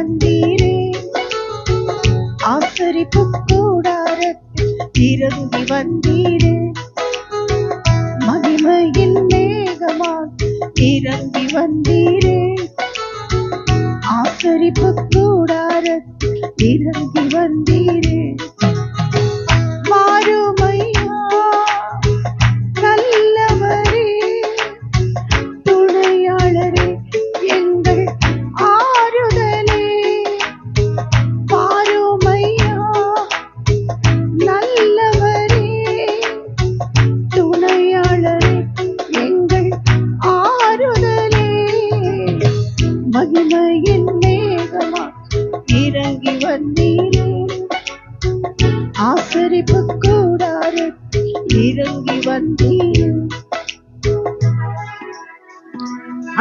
வந்தீரே, ஆசரிப்பு கூடாரத்தில் இறங்கி வந்தீரே, மகிமையின் மேகமாக இறங்கி வந்தீரே, ஆசரிப்பு கூடாரத்தில் இறங்கி வந்தீரே. மாறுமையா நல்லவரே, துணையாளரே, எங்கள் ஆறுதலே. மாறுமையா நல்லவரே, துணையாளரே, எங்கள் ஆறுதலே. மகிமையின் மேகமா இறங்கி வந்தீரே, ஆசரிப்பு கூடாரத்தில் இறங்கி வந்தீரே.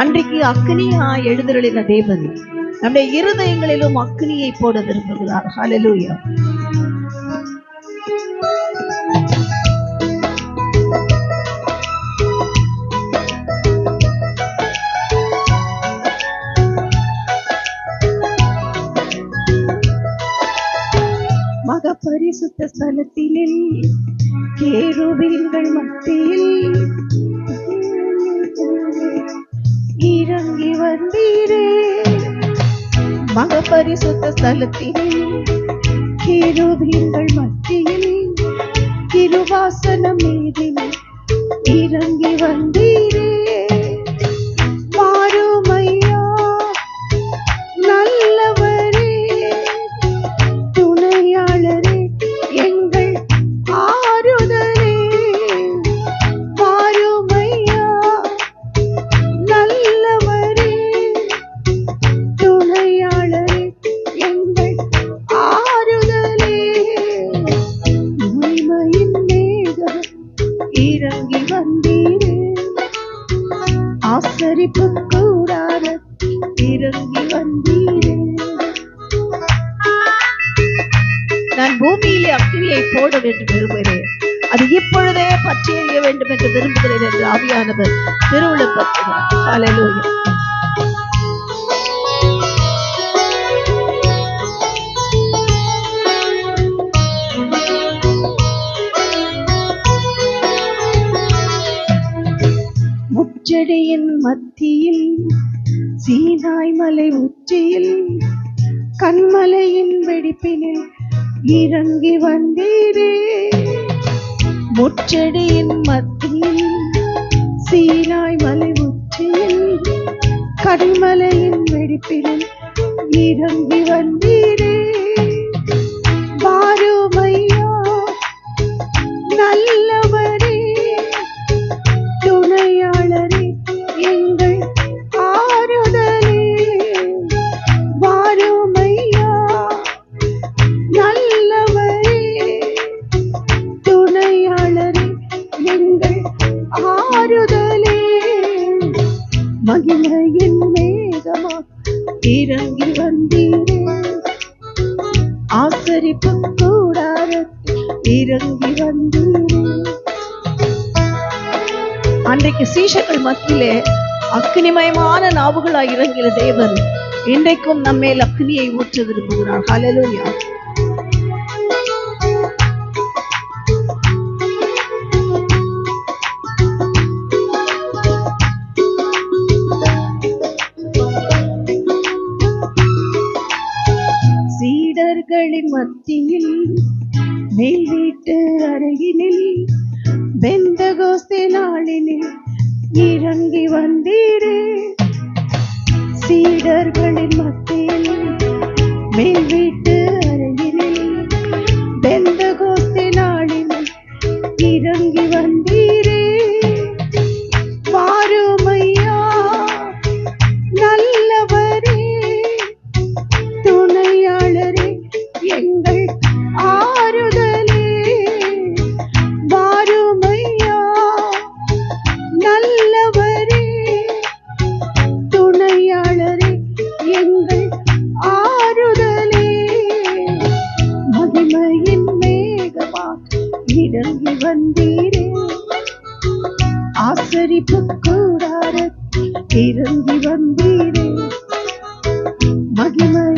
அன்றைக்கு அக்னியா எழுந்தருளின தேவன் நம்முடைய இருதயங்களிலும் அக்னியை போட விரும்புகிறார். ஹல்லேலூயா. மக பரிசுத்த ஸ்தலத்திலே கேருபீன்கள் மத்தியில் இறங்கி வந்தீரே, மக பரிசுத்த ஸ்தலத்திலே கேருபீன்கள் மத்தியில் கிருபாசனம் மீதில் இறங்கி வந்தீரே. மாறுமையா நல்லவரே, துணையாளரே, எங்கள் ஆறுதலே. மாறுமையா நல்லவரே, துணையாளரே, எங்கள் ஆறுதலே. மகிமையின் மேகம் இறங்கி வந்தீரே, ஆசரிப்பு கூடாரத்தில் இறங்கி வந்தீரே. நான் பூமியிலே அக்கினியை போட வேண்டும் விரும்புகிறேன், அது இப்பொழுதே பற்றி எறிய வேண்டும் என்று விரும்புகிறேன் என்று ஆவியானவர் திருவுளப்படுத்துகிறார். ஹல்லேலூயா. முச்செடியின் மத்தியில் சீனாய் மலை உச்சியில் கண்மலையின் வெடிப்பினில் இறங்கி வந்தீரே. முச்செடியின் மத்தியில் சீனாய் மலை உச்சியில் கண்மலையின் வெடிப்பினில் இறங்கி வந்தீரே. மாறுமையா நல்லவரே, துணையாளரே, எங்கள் ஆறுதலே. மாறுமையா நல்லவரே, துணையாளரே, எங்கள் ஆறுதலே. மகிமையின் மேகமா இறங்கி வந்தீரே, ஆசரிப்பு கூடாரத்தில் இறங்கி வந்தீரே. அன்றைக்கு சீஷர்கள் மத்தியிலே அக்னிமயமான நாவுகளாய் இறங்கிய தேவன் இன்றைக்கும் நம்மேல் அக்னியை ஊற்ற விரும்புகிறார். ஹல்லேலூயா. சீடர்களின் மத்தியில் மேல் வீட்டு அருகினில் பெந்தகோஸ்தே நாளினில் இறங்கி வந்தீரே. சீடர்களின் மத்தியில் மேல் வீட்டு அருகினில் பெந்தகோஸ்தே நாளினில் இறங்கி வந்தீரே. மாறுமையா நல்லவரே, துணையாளரே, எங்கள் ஆறுதலே. மாறுமையா நல்லவரே, துணையாளரே, எங்கள் ஆறுதலே. மகிமையின் மேகமாக இறங்கி வந்தீரே, ஆசரிப்பு கூடாரத்தில் இறங்கி வந்தீரே. மகிமை